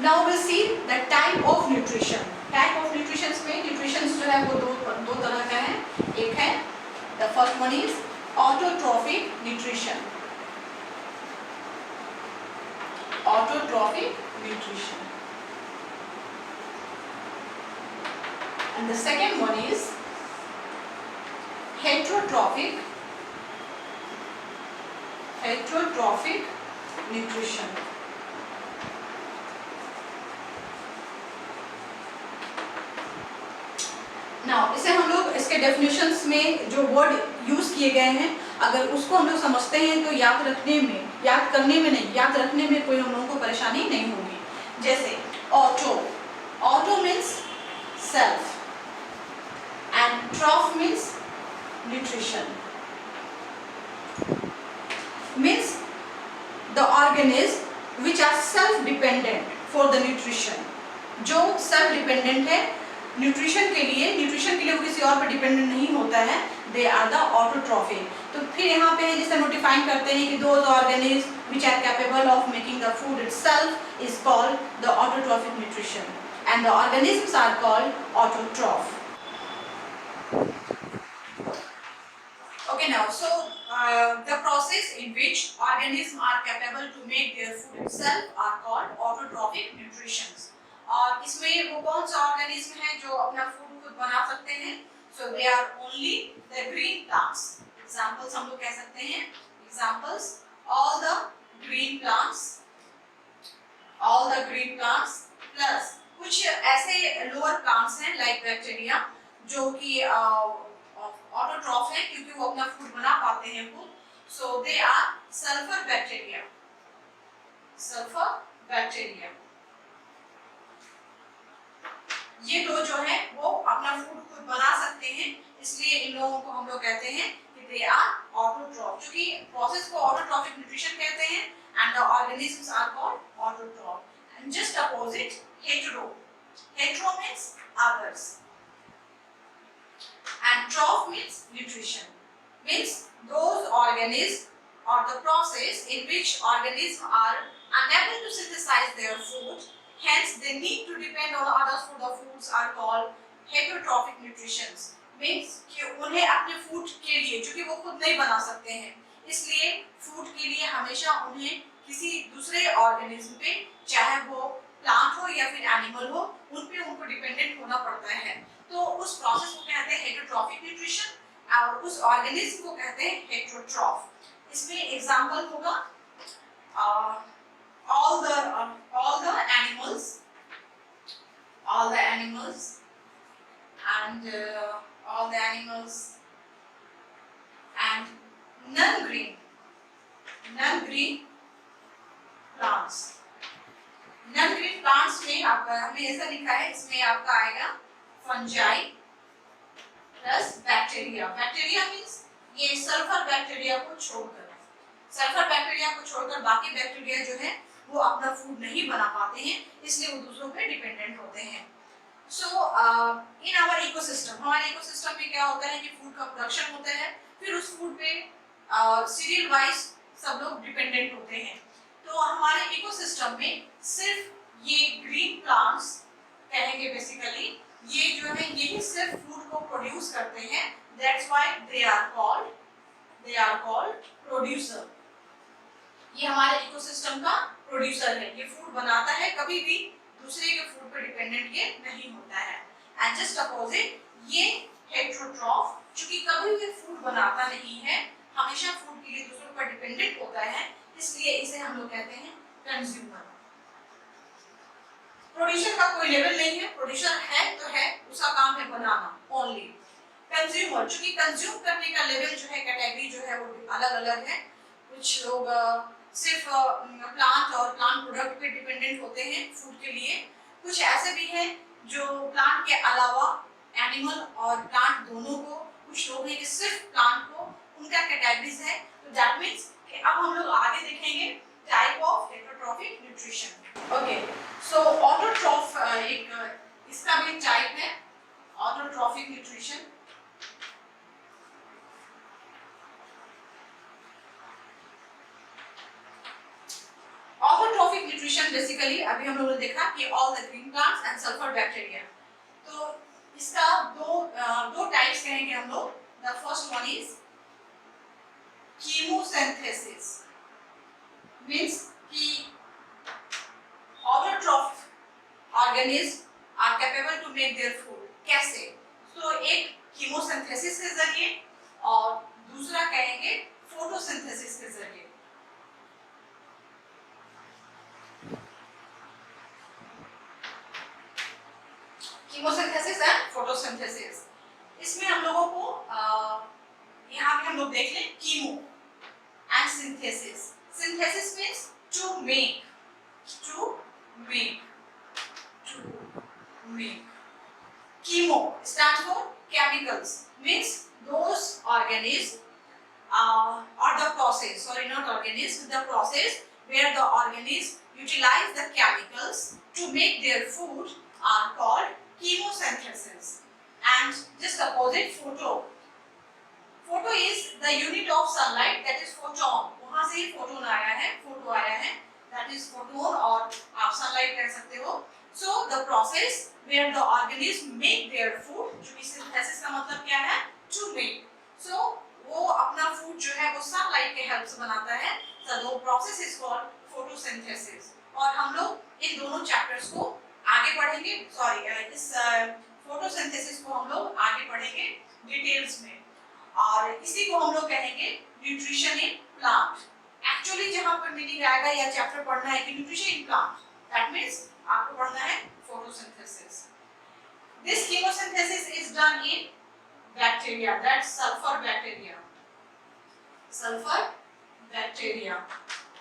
Now will see the type of nutrition. Type of nutrition में nutrition जो है वो दो तरह का है। एक है the first one is autotrophic nutrition. Autotrophic nutrition and the second one is heterotrophic nutrition। Now इसे हम लोग इसके डेफिनेशंस में जो वर्ड यूज किए गए हैं अगर उसको हम लोग समझते हैं तो याद रखने में कोई हम लोगों को परेशानी नहीं होगी। जैसे auto means self and troph means nutrition, means the organism which are self dependent for the nutrition। जो self dependent है न्यूट्रिशन के लिए वो किसी और पर डिपेंडेंट नहीं होता है, दे आर द ऑटोट्रॉफिक। तो फिर यहाँ पे जिसे हम डिफाइन करते हैं कि those organism which are capable of making the food itself is called the autotrophic nutrition and the organisms are called autotroph। Okay, now the process in which organisms are capable to make their food itself are called autotrophic nutrition। और इसमें वो कौन सा organism है जो अपना food खुद बना सकते हैं? So they are only the green plants। Examples हम लोग कह सकते हैं, examples all the green plants plus कुछ ऐसे लोअर प्लांट्स हैं लाइक बैक्टीरिया जो कि ऑटोट्रॉफ है क्योंकि वो अपना फूड बना पाते हैं खुद। सो दे आर सल्फर बैक्टीरिया। ये दो जो है वो अपना फूड खुद बना सकते हैं, इसलिए इन लोगों को हम लोग कहते हैं कि दे आर ऑटोट्रॉफ। क्योंकि प्रोसेस को ऑटोट्रॉफिक न्यूट्रिशन कहते हैं and the organisms are called autotroph. And just opposite hetero means others and troph means nutrition, means those organisms or the process in which organisms are unable to synthesize their food, hence they need to depend on others for the foods are called heterotrophic nutrition। means कि उन्हें अपने food के लिए, चूंकि वो खुद नहीं बना सकते हैं, इसलिए फूड के लिए हमेशा उन्हें किसी दूसरे ऑर्गेनिज्म पे, चाहे वो प्लांट हो या फिर एनिमल हो, उन पे उनको डिपेंडेंट होना पड़ता है। तो उस प्रोसेस को कहते हैं हेटरोट्रॉफिक न्यूट्रिशन और उस ऑर्गेनिज्म को कहते हैं हेटरोट्रॉफ। इसमें एग्जांपल होगा all the animals and non-green plants। non-green plants में आपका हमने ऐसा लिखा है, इसमें आपका आएगा fungi plus bacteria. Bacteria means ये सल्फर बैक्टीरिया को छोड़कर बाकी बैक्टीरिया जो है वो अपना फूड नहीं बना पाते हैं, इसलिए वो दूसरों पे डिपेंडेंट होते हैं। सो इन आवर इकोसिस्टम, हमारे इकोसिस्टम में क्या होता है कि फूड का प्रोडक्शन होता है, फिर उस फूड पे सीरियल वाइज सब लोग डिपेंडेंट होते हैं। तो हमारे इकोसिस्टम में सिर्फ ये ग्रीन प्लांट्स कहेंगे बेसिकली, ये जो है यही सिर्फ फूड को प्रोड्यूस करते हैं, that's why they are called producer. ये हमारे इकोसिस्टम का प्रोड्यूसर है, ये फूड बनाता है, कभी भी दूसरे के फूड पर डिपेंडेंट ये नहीं होता है। एंड जस्ट अपोजिट ये हेटरोट्रॉफ, चूंकि कभी भी फूड बनाता नहीं है, हमेशा फूड के लिए दूसरों पर डिपेंडेंट होता है, इसलिए इसे हम लोग कहते हैं कंज्यूमर। प्रोड्यूसर का कोई लेवल नहीं है, प्रोड्यूसर है तो है, उसका काम है बनाना ओनली। कंज्यूमर, चूंकि कंज्यूम करने का लेवल जो है, कैटेगरी जो है वो अलग अलग है। कुछ लोग सिर्फ प्लांट और प्लांट प्रोडक्ट पे डिपेंडेंट होते हैं फूड के लिए, कुछ ऐसे भी हैं जो प्लांट के अलावा एनिमल और प्लांट दोनों को, कुछ लोग हैं कि सिर्फ प्लांट को, उनका कैटेगरीज है। तो दैट मींस कि अब हम लोग आगे देखेंगे type of heterotrophic nutrition. Okay, so autotroph एक इसका भी टाइप है autotrophic nutrition. Autotrophic nutrition basically अभी हम लोगों ने देखा कि all the green plants and sulphur bacteria. तो इसका दो टाइप्स कहेंगे हम लोग। The first one is chemosynthesis, means कि autotroph organism are capable to make their food. कैसे? तो एक कीमोसिंथेसिस के जरिए और दूसरा कहेंगे फोटोसिंथेसिस के जरिए। Chemosynthesis and photosynthesis. इसमें हम लोगों को यहाँ पे हम लोग देख लें chemo and synthesis. Synthesis means to make, to make, to make. Chemo stands for chemicals, means those organisms or the process, sorry not organism, the process where the organism utilize the chemicals to make their food are called chemosynthesis. And just opposite photo. Photo is the unit of sunlight, that is photon. वहाँ से ही photon आया है, photo आया है, that is photon और आप sunlight कह सकते हो। So the process where the organism make their food, जो कि synthesis का मतलब क्या है? To make. So वो अपना food जो है वो sunlight के help से बनाता है। So the process is called photosynthesis. और हम लोग इन दोनों chapters को आगे पढ़ेंगे। इस photosynthesis को हम लोग आगे पढ़ेंगे details में। और इसी को हम लोग कहेंगे न्यूट्रिशन इन प्लांट। एक्चुअली जहां पर मीनिंग आएगा या चैप्टर पढ़ना है कि nutrition in plant, that means आपको पढ़ना है photosynthesis. This chemosynthesis is done in bacteria, that sulphur bacteria, sulphur bacteria.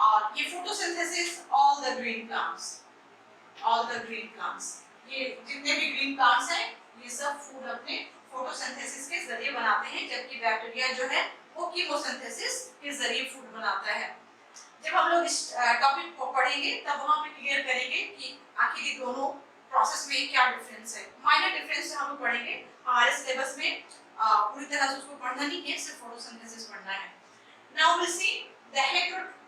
और ये photosynthesis all the green plants, all the green plants, ये जितने भी ग्रीन प्लांट्स हैं ये सब फूड अपने फोटोसिंथेसिस के जरिए बनाते हैं, जबकि बैक्टीरिया जो है वो कीमोसिंथेसिस के जरिए फूड बनाता है। जब हम लोग इस टॉपिक को पढ़ेंगे तब वहां पे क्लियर करेंगे कि आखिर ये दोनों प्रोसेस में क्या डिफरेंस है। माइनर डिफरेंस हम लोग पढ़ेंगे, हमारे सिलेबस में पूरी तरह से उसको पढ़ना नहीं है, सिर्फ फोटोसिंथेसिस पढ़ना है। Now will see the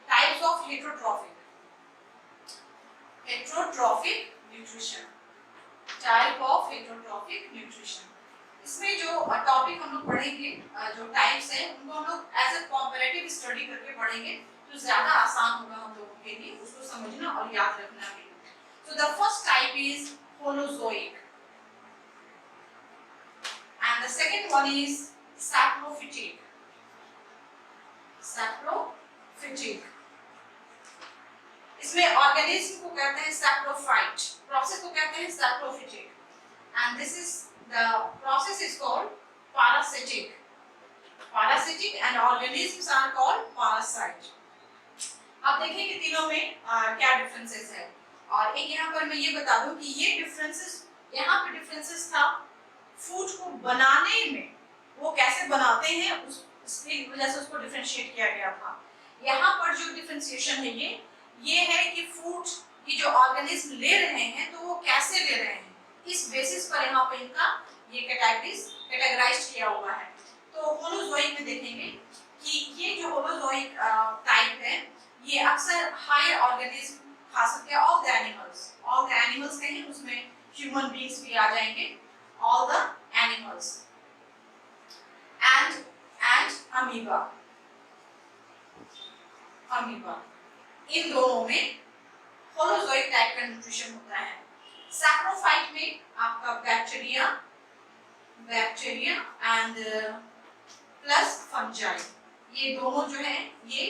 types of heterotrophic, heterotrophic nutrition, type of heterotrophic nutrition. इसमें जो टॉपिक हम लोग पढ़ेंगे, जो टाइप्स हैं उनको हम लोग एज अ कॉम्पैरेटिव स्टडी करके पढ़ेंगे, तो ज्यादा आसान होगा हम लोगों के लिए उसको समझना और याद रखना भी। So the first type is Holozoic and the second one is Saprophytic, Saprophytic। इसमें ऑर्गेनिज्म को कहते हैं सैप्रोफाइट, प्रोसेस को कहते हैं saprophytic and this is the process is called parasitic, parasitic and organisms are called parasite। अब देखिए कि तीनों में क्या डिफरेंसेस है। और एक यहाँ पर मैं ये बता दूं कि ये डिफरेंसेस, यहाँ पे डिफरेंसेस था फूड को बनाने में, वो कैसे बनाते हैं उसकी वजह से उसको डिफरेंशिएट किया गया था। यहाँ पर जो डिफरेंशिएशन है ये है कि फूड की जो ऑर्गेनिज्म ले रहे हैं तो वो कैसे ले रहे हैं, इस बेसिस पर यहाँ पे इनका ये कैटेगराइज्ड किया हुआ है। तो होलोजोइक में देखेंगे कि ये जो होलोजोइक टाइप है ये अक्सर हायर ऑर्गेनिज्म, खास करके ऑल द एनिमल्स कहें उसमें ह्यूमन बीइंग्स भी आ जाएंगे, all the animals and amoeba, इन दोनों में होलोजोइक टाइप का न्यूट्रिशन होता है। सैप्रोफाइट में आपका बैक्टीरिया एंड प्लस फंजाई, ये दोनों जो है ये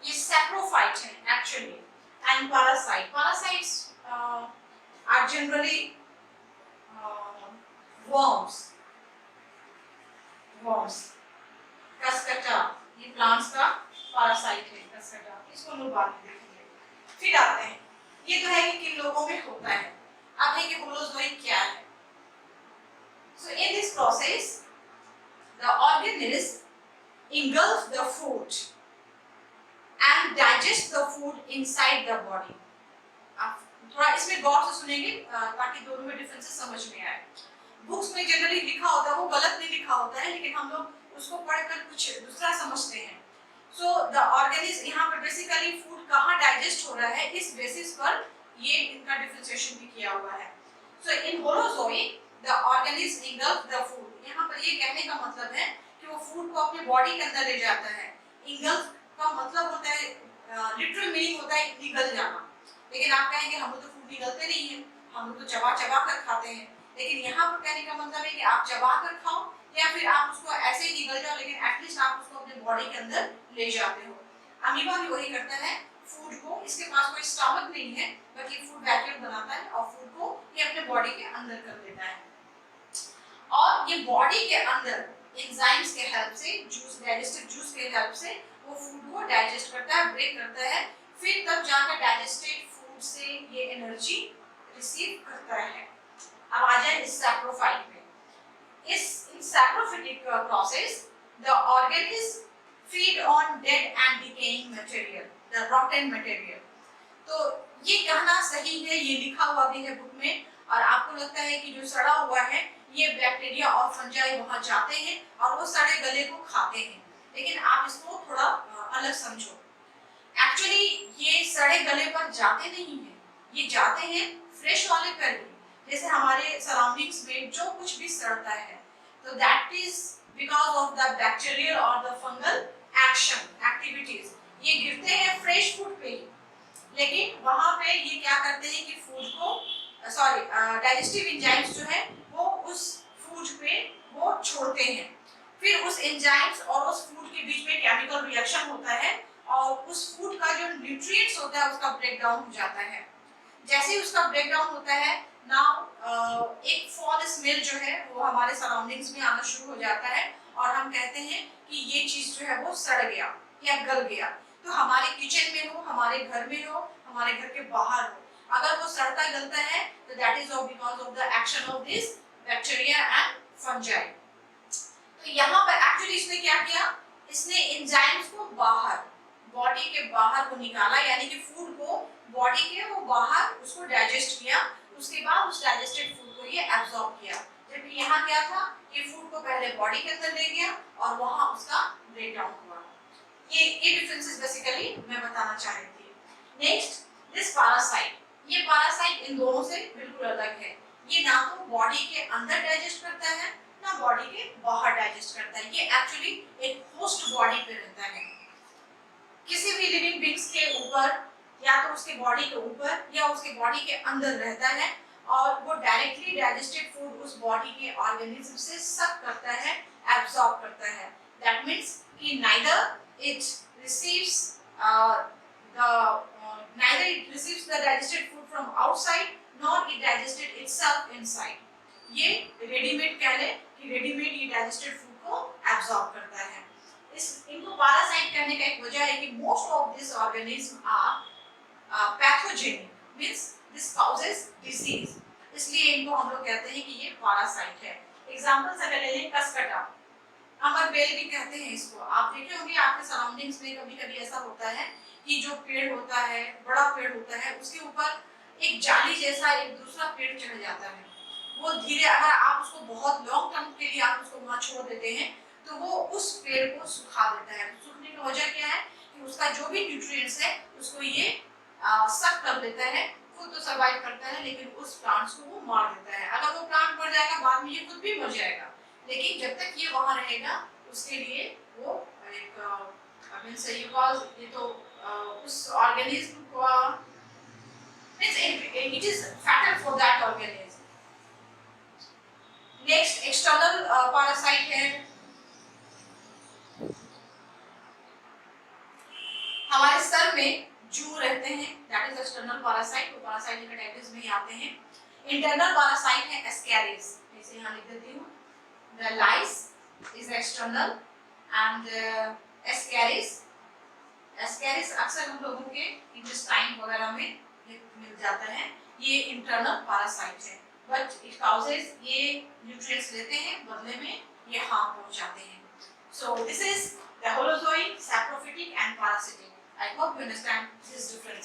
सैप्रोफाइट है actually. And parasites are generally worms, Cuscuta, ये प्लांट्स का पैरासाइट है कसकटा, इसको लोग बाद में देखेंगे। फिर आते हैं, ये तो है कि किन लोगों में होता है। अब है कि होलोजोइक क्या है। So in this process the organism engulf the food and digest the food inside the body। आप थोड़ा इसमें गौर से सुनेंगे ताकि दोनों में डिफरेंसेस समझ में आए। बुक्स में जनरली लिखा होता है वो गलत नहीं लिखा होता है, लेकिन हम लोग उसको पढ़कर कुछ दूसरा समझते हैं। सो द ऑर्गेनिज्म, यहाँ पर बेसिकली फूड कहाँ डाइजेस्ट हो रहा है इस बेसिस पर ये इनका डिफरेंशिएशन भी किया हुआ है। So in holozoic the organism engulf the food. यहाँ पर ये कहने का मतलब है कि वो फूड को अपने बॉडी के अंदर ले जाता है। इंगल्फ का मतलब होता है, लिटरल मीनिंग होता है निगल जाना। लेकिन आप कहेंगे हम तो फूड निगलते नहीं है, हम तो चबा चबा कर खाते हैं। लेकिन यहाँ पर कहने का मतलब है कि आप चबा कर खाओ या फिर आप उसको ऐसे ही निगल जाओ, लेकिन एटलीस्ट आप उसको अपने बॉडी के अंदर ले जाते हो। अमीबा भी वही करता है फूड को, इसके पास कोई स्टमक नहीं है, बल्कि फूड वैक्यूम बनाता है और फूड को ये अपने बॉडी के अंदर कर देता है। और ये बॉडी के अंदर एंजाइम्स के हेल्प से, जूस, डाइजेस्टिव जूस के हेल्प से वो फूड को डाइजेस्ट करता है, ब्रेक करता है, फिर तब जाकर डाइजेस्टेड फूड से ये एनर्जी रिसीव करता है। अब आ जाए इस सैप्रोफाइट में। In saprophytic process the organism feed on dead and decaying material, the rotten material। तो ये कहना सही है, ये लिखा हुआ भी है बुक में, और आपको लगता है कि जो सड़ा हुआ है ये बैक्टीरिया और फंजाई वहां जाते हैं और वो सड़े गले को खाते हैं। लेकिन आप इसको थोड़ा अलग समझो। एक्चुअली ये सड़े गले पर जाते नहीं हैं, ये जाते हैं फ्रेश वाले पर ही। जैसे हमारे सराउंडिंग्स में जो कुछ भी सड़ता है, तो that is because of the bacterial और द फंगल एक्शन एक्टिविटीज। ये गिरते हैं फ्रेश फूड पे ही, लेकिन वहां पे ये क्या करते हैं कि फूड को डाइजेस्टिव एंजाइम्स जो है वो उस फूड पे वो छोड़ते हैं। फिर उस एंजाइम्स और उस फूड के बीच में केमिकल रिएक्शन होता है और उस फूड का जो न्यूट्रिएंट्स होता है उसका ब्रेकडाउन हो जाता है। जैसे ही उसका ब्रेकडाउन होता है नाउ एक फॉल स्मेल जो है वो हमारे सराउंडिंग्स में आना शुरू हो जाता है और हम कहते हैं कि ये चीज जो है वो सड़ गया या गल गया। तो हमारे किचन में हो, हमारे घर में हो, हमारे घर के बाहर हो, अगर वो सड़ता गलता है तो that is because of the action of this bacteria and fungi. तो यहाँ पर एक्चुअली इसने क्या किया, इसने एंजाइम्स को बाहर, बॉडी के बाहर को निकाला, यानी कि फूड को बॉडी के वो बाहर उसको डाइजेस्ट किया। उसके बाद उस डाइजेस्टेड फूड को ये एब्जॉर्ब किया। जबकि यहाँ क्या था, ये फूड को पहले बॉडी के अंदर ले गया और वहां उसका ब्रेकडाउन हुआ। ये डिफरेंसेस बेसिकली मैं बताना चाह रही थी। नेक्स्ट दिस पैरासाइट, ये पैरासाइट इन दोनों से बिल्कुल अलग है। ये ना तो बॉडी के अंदर डाइजेस्ट करता है ना बॉडी के बाहर डाइजेस्ट करता है। ये एक्चुअली एक होस्ट बॉडी पे रहता है, किसी भी लिविंग बीइंग्स के ऊपर या तो उसके बॉडी के ऊपर या उसके बॉडी के अंदर रहता है और वो डायरेक्टली डाइजेस्टेड फूड उस बॉडी के ऑर्गेनिज्म से सक करता है, एब्सॉर्ब करता है। दैट मींस कि neither it receives the digested food from outside nor it digested itself inside। ये रेडीमेड कह ले कि रेडीमेड ये डाइजेस्टेड फूड को एब्सॉर्ब करता है। इनको पैरासाइट कहने का एक वजह है कि most of this organism are pathogenic, means this causes disease, इसलिए इनको हम लोग कहते हैं कि ये पैरासाइट है। एग्जांपल्स अगर ले लें, कसकटा, अमर बेल भी कहते हैं इसको। आप देखे होंगे आपके सराउंडिंग्स में कभी-कभी ऐसा होता है कि जो पेड़ होता है, बड़ा पेड़ होता है, उसके ऊपर एक जाली जैसा एक दूसरा पेड़ चढ़ जाता है। वो धीरे, अगर आप उसको बहुत लॉन्ग टर्म के लिए आप उसको वहां छोड़ देते हैं तो वो उस पेड़ को सुखा देता है। सूखने की वजह क्या है कि उसका जो भी न्यूट्रिएंट्स है उसको ये सक कर लेता है, खुद तो सर्वाइव करता है लेकिन उस प्लांट्स को वो मार देता है। अगर वो प्लांट मर जाएगा बाद में ये खुद भी मर जाएगा, लेकिन जब तक ये वहां रहेगा उसके लिए वो एक ये तो उस ऑर्गेनिज्म को it is fatal for that organism। Next external parasite है, हमारे सर में जू रहते हैं, दैट इज एक्सटर्नल पैरासाइट, वो पैरासाइट हेपेटाइटिस में ही आते हैं। इंटरनल पैरासाइट है एस्कैरिस, इसे यहां लिख देती हूं। The lice is external and ascaris अक्सर हम लोगों के इंटेस्टाइन वगैरह में मिल जाता है, ये इंटरनल पैरासाइट है। बट इट कॉजेस, ये न्यूट्रिएंट्स लेते हैं, बदले में ये हार्म पहुंचाते हैं। So this is the holozoic, saprophytic and parasitic। I hope you understand this difference।